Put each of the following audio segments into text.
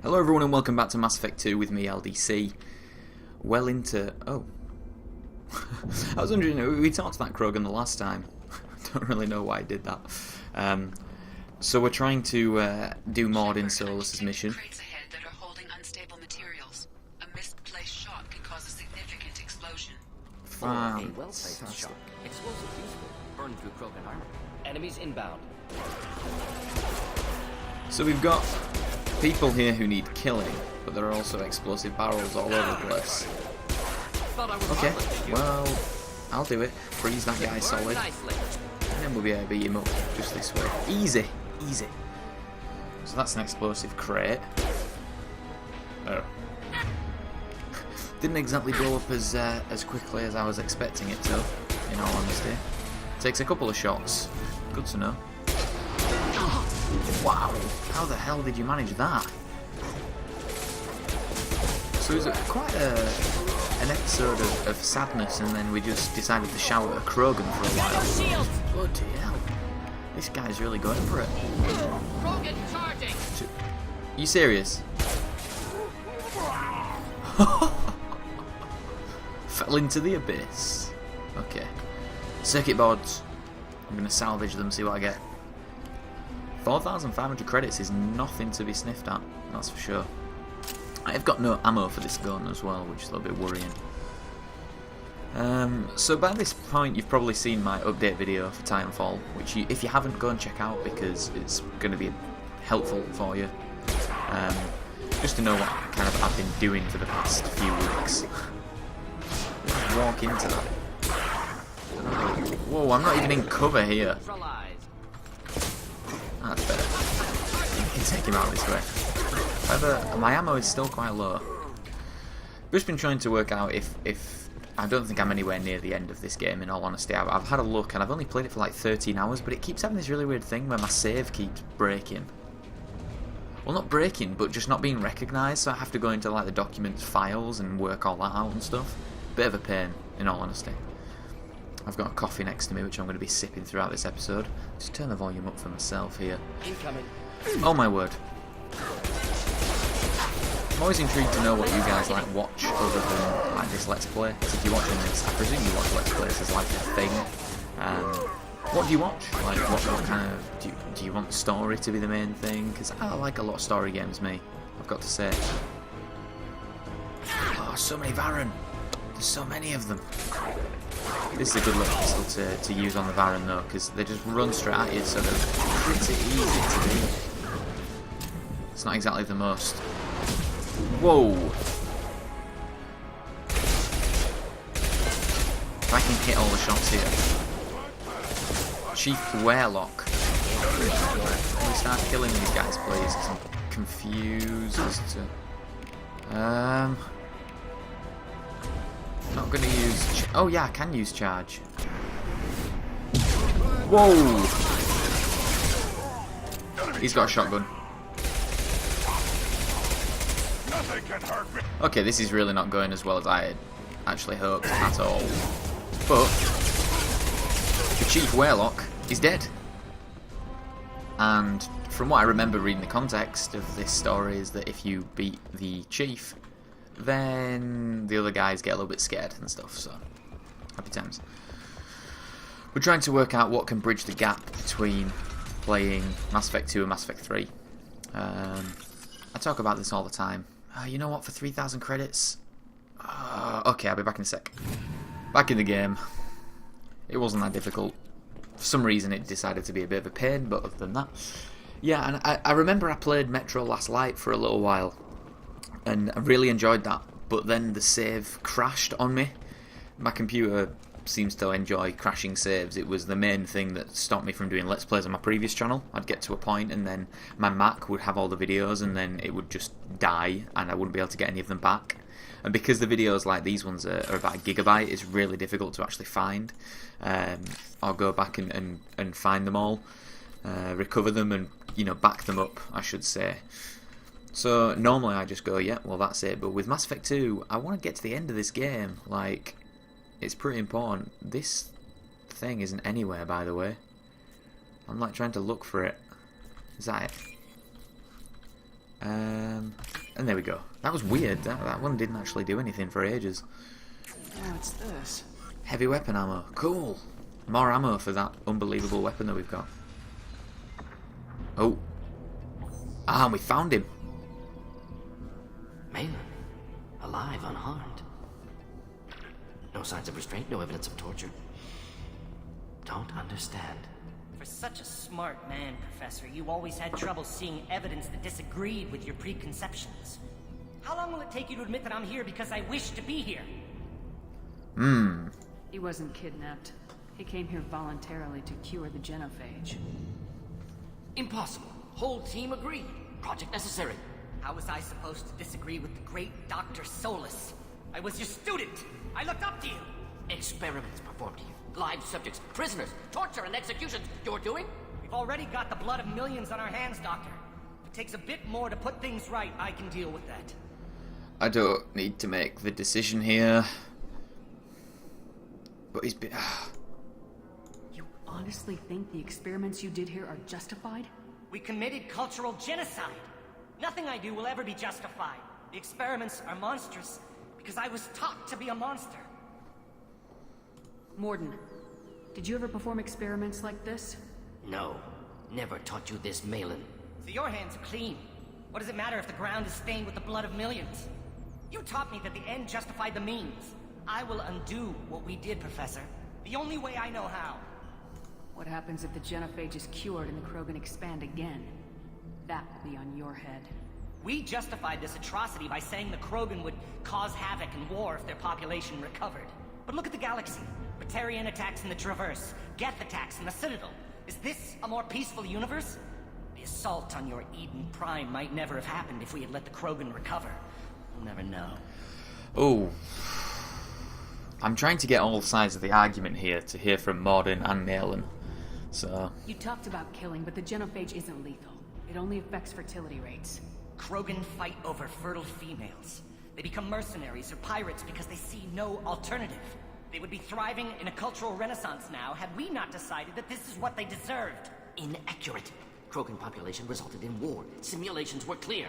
Hello everyone and welcome back to Mass Effect 2 with me, LDC. Well into... oh. I was wondering, we talked to that Krogan the last time. Don't really know why I did that. So we're trying to do more in Solus's mission. That are holding unstable materials. A misplaced shot can cause a significant explosion. A well-placed shot. Explosive useful. Burn through Krogan armor. Enemies inbound. So we've got people here who need killing, but there are also explosive barrels all over the place. Okay, well, I'll do it. Freeze that guy solid. And then we'll be able to beat him up just this way. Easy, easy. So that's an explosive crate. Oh. Didn't exactly blow up as quickly as I was expecting it to, in all honesty. Takes a couple of shots. Good to know. Wow, how the hell did you manage that? So it was quite an episode of sadness, and then we just decided to shout at a Krogan for a while. Bloody hell. This guy's really going for it. Krogan charging! Are you serious? Fell into the abyss. Okay. Circuit boards. I'm going to salvage them, see what I get. 4,500 credits is nothing to be sniffed at, that's for sure. I've got no ammo for this gun as well, which is a little bit worrying. So by this point you've probably seen my update video for Titanfall, which if you haven't, go and check out because it's going to be helpful for you. Just to know what kind of I've been doing for the past few weeks. Just walk into that. Whoa, I'm not even in cover here. That's better. You can take him out this way. However, my ammo is still quite low. Just been trying to work out if I don't think I'm anywhere near the end of this game, in all honesty. I've had a look and I've only played it for like 13 hours, but it keeps having this really weird thing where my save keeps breaking. Well, not breaking, but just not being recognised, so I have to go into like the documents files and work all that out and stuff. Bit of a pain, in all honesty. I've got a coffee next to me, which I'm going to be sipping throughout this episode. Just turn the volume up for myself here. Incoming. Oh my word. I'm always intrigued to know what you guys like watch other than like this Let's Play. So if you're watching this, I presume you watch Let's Plays as like a thing. What do you watch? Like, what kind of... Do you want the story to be the main thing? Because I like a lot of story games, me. I've got to say. Oh, so many Varren. There's so many of them. This is a good little pistol to use on the Varren though, because they just run straight at you, so they're pretty easy to do. It's not exactly the most... Whoa! If I can hit all the shots here. Chief Warlock. Can we start killing these guys, please? Because I'm confused as to... Not going to use... Oh yeah, I can use charge. Whoa! He's got a shotgun. Okay, this is really not going as well as I had actually hoped at all. But the Chief Warlock is dead. And from what I remember reading the context of this story is that if you beat the Chief, then the other guys get a little bit scared and stuff, so happy times. We're trying to work out what can bridge the gap between playing Mass Effect 2 and Mass Effect 3. I talk about this all the time. You know what, for 3,000 credits? Okay, I'll be back in a sec. Back in the game. It wasn't that difficult. For some reason it decided to be a bit of a pain, but other than that... Yeah, and I remember I played Metro Last Light for a little while. And I really enjoyed that, but then the save crashed on me. My computer seems to enjoy crashing saves. It was the main thing that stopped me from doing Let's Plays on my previous channel. I'd get to a point and then my Mac would have all the videos and then it would just die and I wouldn't be able to get any of them back. And because the videos like these ones are about a gigabyte, it's really difficult to actually find. I'll go back and find them all, recover them and, you know, back them up, I should say. So normally I just go, yeah, well that's it. But with Mass Effect 2, I want to get to the end of this game. Like, it's pretty important. This thing isn't anywhere, by the way. I'm like trying to look for it. Is that it? And there we go. That was weird. That one didn't actually do anything for ages. What's this? Heavy weapon ammo. Cool. More ammo for that unbelievable weapon that we've got. Oh. Ah, and we found him. Maelon, alive, unharmed. No signs of restraint, no evidence of torture. Don't understand. For such a smart man, Professor, you always had trouble seeing evidence that disagreed with your preconceptions. How long will it take you to admit that I'm here because I wish to be here? He wasn't kidnapped. He came here voluntarily to cure the genophage. Impossible. Whole team agreed. Project necessary. How was I supposed to disagree with the great Dr. Solus? I was your student. I looked up to you. Experiments performed here. Live subjects, prisoners, torture and executions. You're doing? We've already got the blood of millions on our hands, Doctor. If it takes a bit more to put things right, I can deal with that. I don't need to make the decision here. But he's been... You honestly think the experiments you did here are justified? We committed cultural genocide. Nothing I do will ever be justified. The experiments are monstrous because I was taught to be a monster. Morden, did you ever perform experiments like this? No. Never taught you this, Maelon. So your hands are clean. What does it matter if the ground is stained with the blood of millions? You taught me that the end justified the means. I will undo what we did, Professor. The only way I know how. What happens if the genophage is cured and the Krogan expand again? That will be on your head. We justified this atrocity by saying the Krogan would cause havoc and war if their population recovered. But look at the galaxy. Batarian attacks in the Traverse, Geth attacks in the Citadel. Is this a more peaceful universe? The assault on your Eden Prime might never have happened if we had let the Krogan recover. We'll never know. Oh. I'm trying to get all sides of the argument here to hear from Morden and Maelon. So... You talked about killing, but the genophage isn't lethal. It only affects fertility rates. Krogan fight over fertile females. They become mercenaries or pirates because they see no alternative. They would be thriving in a cultural renaissance now had we not decided that this is what they deserved. Inaccurate. Krogan population resulted in war. Simulations were clear.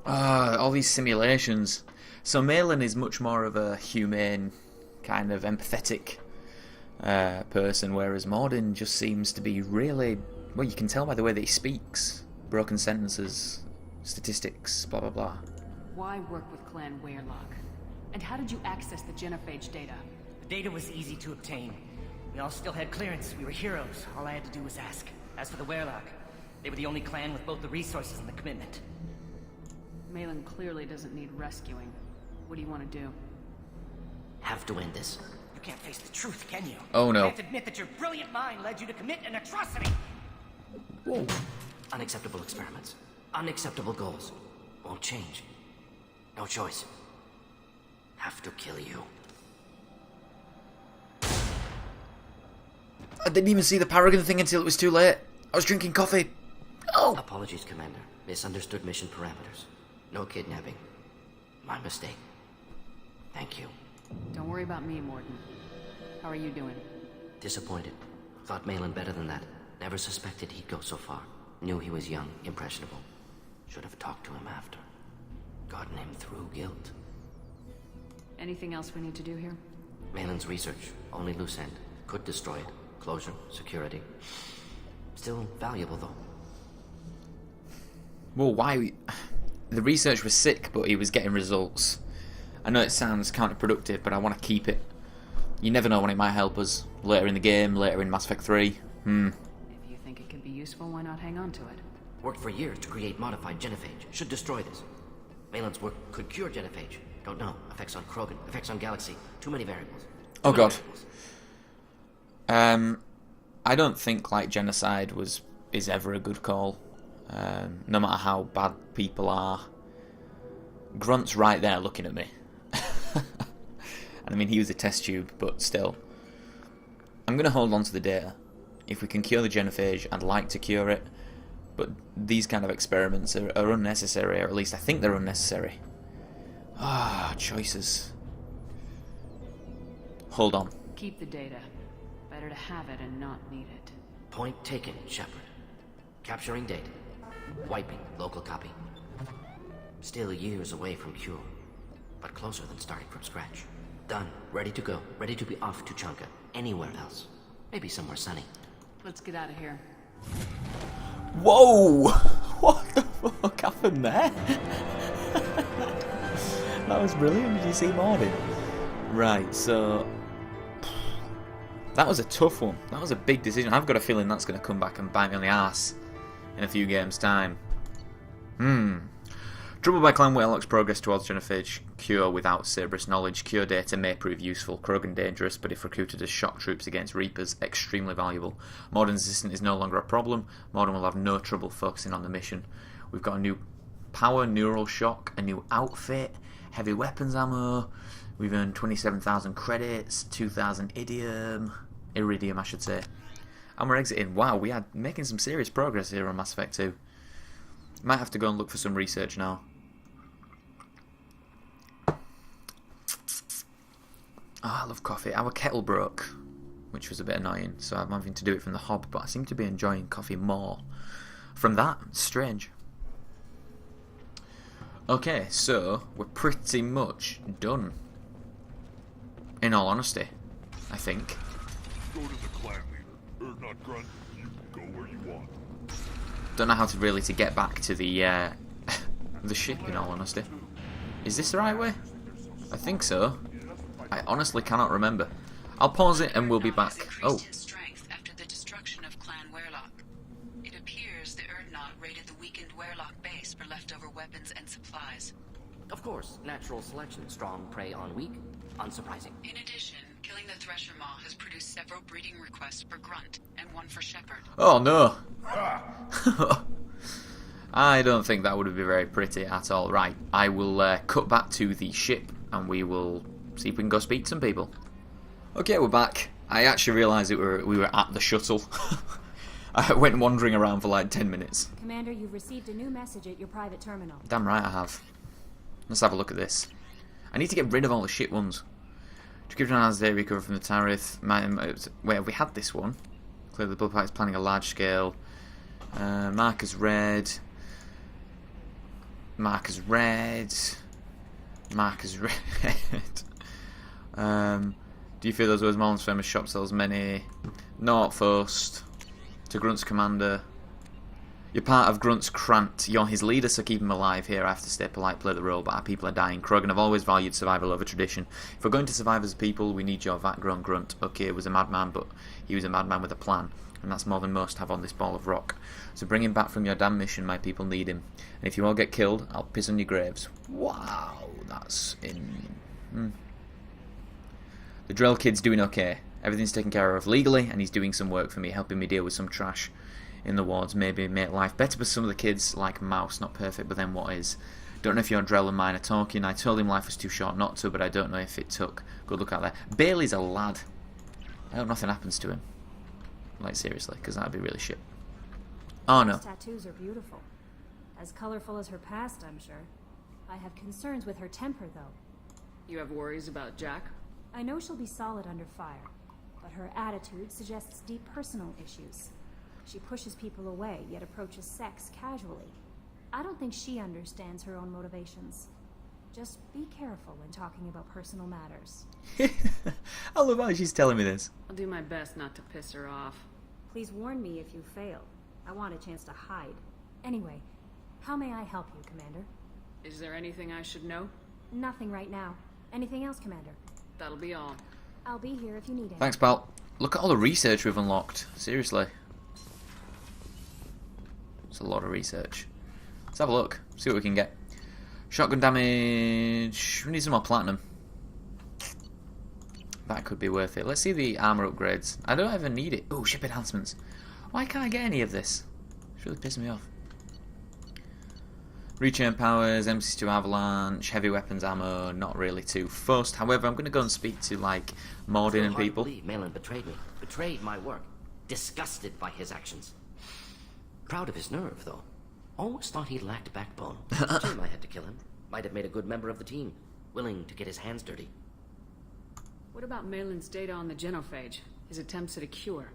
all these simulations. So Maelon is much more of a humane, kind of empathetic person, whereas Morden just seems to be really... Well, you can tell by the way that he speaks. Broken sentences, statistics, blah blah blah. Why work with Clan Weyrloc? And how did you access the genophage data? The data was easy to obtain. We all still had clearance. We were heroes. All I had to do was ask. As for the Weyrloc, they were the only clan with both the resources and the commitment. Maelon clearly doesn't need rescuing. What do you want to do? Have to end this. You can't face the truth, can you? Oh no. You can't admit that your brilliant mind led you to commit an atrocity! Whoa. Unacceptable experiments. Unacceptable goals. Won't change. No choice. Have to kill you. I didn't even see the Paragon thing until it was too late. I was drinking coffee. Oh! Apologies, Commander. Misunderstood mission parameters. No kidnapping. My mistake. Thank you. Don't worry about me, Morden. How are you doing? Disappointed. Thought Maelon better than that. Never suspected he'd go so far. Knew he was young, impressionable. Should have talked to him after. Gotten him through guilt. Anything else we need to do here? Maelon's research. Only loose end. Could destroy it. Closure. Security. Still valuable, though. Well, why... The research was sick, but he was getting results. I know it sounds counterproductive, but I want to keep it. You never know when it might help us. Later in the game, later in Mass Effect 3. If you think it could be useful, why not hang on to it? Worked for years to create modified genophage. Should destroy this. Maelon's work could cure genophage. Don't know. Effects on Krogan. Effects on Galaxy. Too many variables. Oh god. I don't think like genocide is ever a good call. No matter how bad people are. Grunt's right there looking at me. And I mean, he was a test tube, but still. I'm going to hold on to the data. If we can cure the genophage, I'd like to cure it. But these kind of experiments are unnecessary, or at least I think they're unnecessary. Choices. Hold on. Keep the data. Better to have it and not need it. Point taken, Shepard. Capturing data. Wiping local copy. Still years away from cure, but closer than starting from scratch. Done, ready to go, ready to be off to Chunka, anywhere else. Maybe somewhere sunny. Let's get out of here. Whoa! What the fuck happened there? That was brilliant. Did you see Morty? Right, so that was a tough one. That was a big decision. I've got a feeling that's going to come back and bite me on the ass in a few games' time. Troubled by Clan Maelon's progress towards genophage cure without Cerberus knowledge, cure data may prove useful. Krogan dangerous, but if recruited as shock troops against Reapers, extremely valuable. Mordin's assistant is no longer a problem. Mordin will have no trouble focusing on the mission. We've got a new power, neural shock, a new outfit, heavy weapons ammo. We've earned 27,000 credits, 2,000 iridium I should say. And we're exiting. Wow, we are making some serious progress here on Mass Effect 2. Might have to go and look for some research now. Oh, I love coffee. Our kettle broke, which was a bit annoying, so I'm having to do it from the hob, but I seem to be enjoying coffee more from that. It's strange. Okay, so we're pretty much done. In all honesty, I think. Go to the clan leader. Not Grunt. You can go where you want. Don't know how to get back to the the ship, in all honesty. Is this the right way? I think so. I honestly cannot remember. I'll pause it and we'll be back. Oh. Strength after the destruction of Clan Werlock. It appears the Urdnot raided the weakened Werlock base for leftover weapons and supplies. Of course, natural selection. Strong prey on weak. Unsurprising. In addition, killing the Thresher Maw has produced several breeding requests for Grunt and one for Shepard. Oh no. I don't think that would be very pretty at all. Right, I will cut back to the ship and we will see if we can go speak to some people. Okay, we're back. I actually realised that we were at the shuttle. I went wandering around for like 10 minutes. Commander, you've received a new message at your private terminal. Damn right I have. Let's have a look at this. I need to get rid of all the shit ones. Description has they recover from the tariff. Wait, have we had this one? Clearly the Blood Pact is planning a large scale. Mark as red. Mark as red. Mark as red. Do you feel those words? Maelon's famous shop sells many. Not first. To Grunt's commander. You're part of Grunt's Krant. You're his leader, so keep him alive. Here I have to stay polite, play the role, but our people are dying. Krogan have always valued survival over tradition. If we're going to survive as a people, we need your vat-grown Grunt. Okay, he was a madman, but he was a madman with a plan. And that's more than most have on this ball of rock. So bring him back from your damn mission, my people need him. And if you all get killed, I'll piss on your graves. Wow, that's in... The Drell kid's doing okay. Everything's taken care of legally, and he's doing some work for me, helping me deal with some trash in the wards. Maybe make life better for some of the kids, like Mouse. Not perfect, but then what is? Don't know if your Drell and mine are talking. I told him life was too short not to, but I don't know if it took. Good look out there. Bailey's a lad. I hope nothing happens to him. Like, seriously, because that'd be really shit. Oh, no. Those tattoos are beautiful. As colorful as her past, I'm sure. I have concerns with her temper, though. You have worries about Jack? I know she'll be solid under fire, but her attitude suggests deep personal issues. She pushes people away, yet approaches sex casually. I don't think she understands her own motivations. Just be careful when talking about personal matters. I love how she's telling me this. I'll do my best not to piss her off. Please warn me if you fail. I want a chance to hide. Anyway, how may I help you, Commander? Is there anything I should know? Nothing right now. Anything else, Commander? That'll be all. I'll be here if you need it. Thanks, pal. Look at all the research we've unlocked. Seriously. It's a lot of research. Let's have a look. See what we can get. Shotgun damage. We need some more platinum. That could be worth it. Let's see the armor upgrades. I don't ever need it. Oh, ship enhancements. Why can't I get any of this? It's really pissing me off. Rechain powers, MC2 avalanche, heavy weapons ammo, not really too fussed. However, I'm going to go and speak to, like, Mordin and people. Believe Maelon betrayed me. Betrayed my work. Disgusted by his actions. Proud of his nerve, though. Always thought he lacked backbone. Shame I had to kill him. Might have made a good member of the team. Willing to get his hands dirty. What about Maelon's data on the genophage? His attempts at a cure?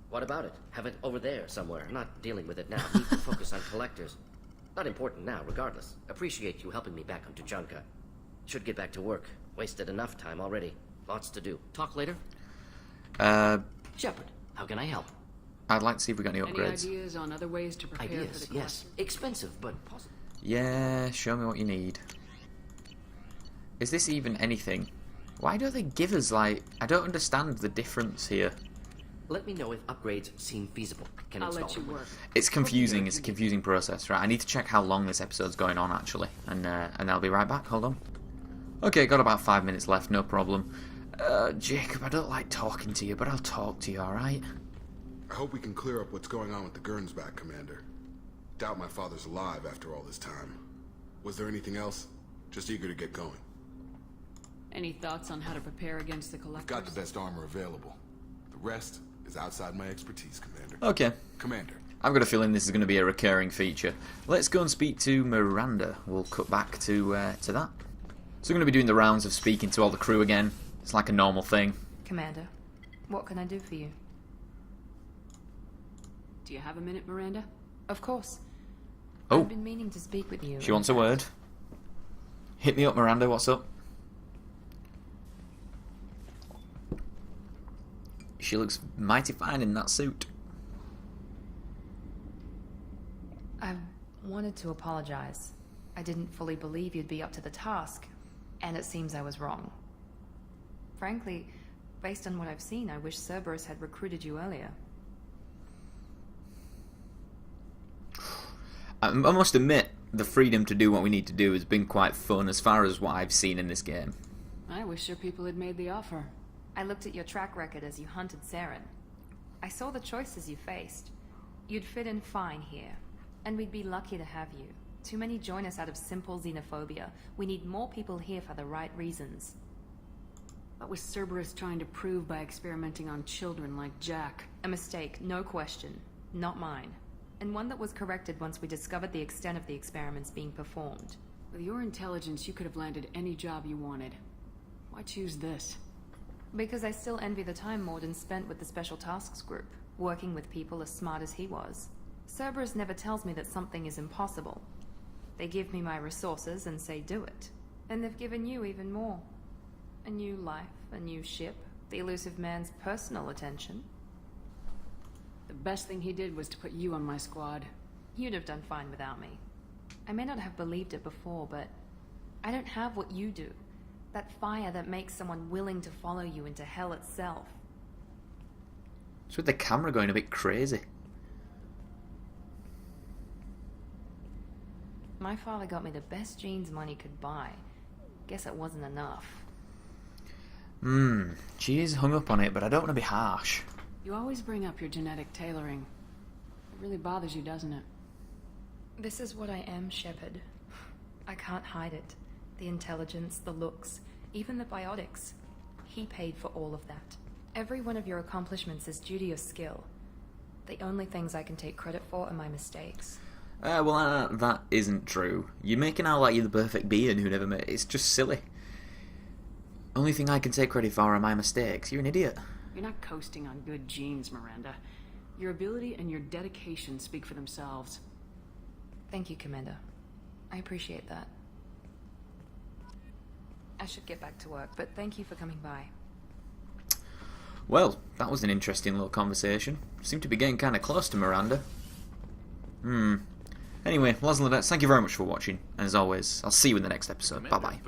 What about it? Have it over there somewhere. Not dealing with it now. Need to focus on collectors. Not important now, regardless. Appreciate you helping me back on Tuchanka. Should get back to work. Wasted enough time already. Lots to do. Talk later? Shepard, how can I help? I'd like to see if we got any Any upgrades. ideas on other ways to prepare for Ideas, the yes. cluster? Expensive, but possible. Yeah, show me what you need. Is this even anything? Why don't they give us, like... I don't understand the difference here. Let me know if upgrades seem feasible. Can I'll install let you them. work. It's confusing. It's a confusing process, right? I need to check how long this episode's going on, actually. And I'll be right back. Hold on. Okay, got about 5 minutes left. No problem. Jacob, I don't like talking to you, but I'll talk to you, alright? I hope we can clear up what's going on with the Gernsback, Commander. Doubt my father's alive after all this time. Was there anything else? Just eager to get going. Any thoughts on how to prepare against the collectors? Got the best armor available. The rest is outside my expertise, Commander. Okay. Commander. I've got a feeling this is going to be a recurring feature. Let's go and speak to Miranda. We'll cut back to that. So we're going to be doing the rounds of speaking to all the crew again. It's like a normal thing. Commander, what can I do for you? Do you have a minute, Miranda? Of course. Oh. I've been meaning to speak with you. She wants a word. Hit me up, Miranda. What's up? She looks mighty fine in that suit. I wanted to apologize. I didn't fully believe you'd be up to the task, and it seems I was wrong. Frankly, based on what I've seen, I wish Cerberus had recruited you earlier. I must admit, the freedom to do what we need to do has been quite fun as far as what I've seen in this game. I wish your people had made the offer. I looked at your track record as you hunted Saren. I saw the choices you faced. You'd fit in fine here, and we'd be lucky to have you. Too many join us out of simple xenophobia. We need more people here for the right reasons. What was Cerberus trying to prove by experimenting on children like Jack? A mistake, no question. Not mine. And one that was corrected once we discovered the extent of the experiments being performed. With your intelligence, you could have landed any job you wanted. Why choose this? Because I still envy the time Morden spent with the Special Tasks Group, working with people as smart as he was. Cerberus never tells me that something is impossible. They give me my resources and say do it. And they've given you even more. A new life, a new ship, the elusive man's personal attention. The best thing he did was to put you on my squad. You'd have done fine without me. I may not have believed it before, but I don't have what you do. That fire that makes someone willing to follow you into hell itself. It's with the camera going a bit crazy. My father got me the best jeans money could buy. Guess it wasn't enough. She is hung up on it, but I don't want to be harsh. You always bring up your genetic tailoring. It really bothers you, doesn't it? This is what I am, Shepard. I can't hide it. The intelligence, the looks, even the biotics. He paid for all of that. Every one of your accomplishments is due to your skill. The only things I can take credit for are my mistakes. That isn't true. You're making out like you're the perfect being who never made. It's just silly. Only thing I can take credit for are my mistakes. You're an idiot. You're not coasting on good genes, Miranda. Your ability and your dedication speak for themselves. Thank you, Commander. I appreciate that. I should get back to work, but thank you for coming by. Well, that was an interesting little conversation. Seemed to be getting kind of close to Miranda. Anyway, Laszlo, thank you very much for watching. And as always, I'll see you in the next episode. Bye-bye.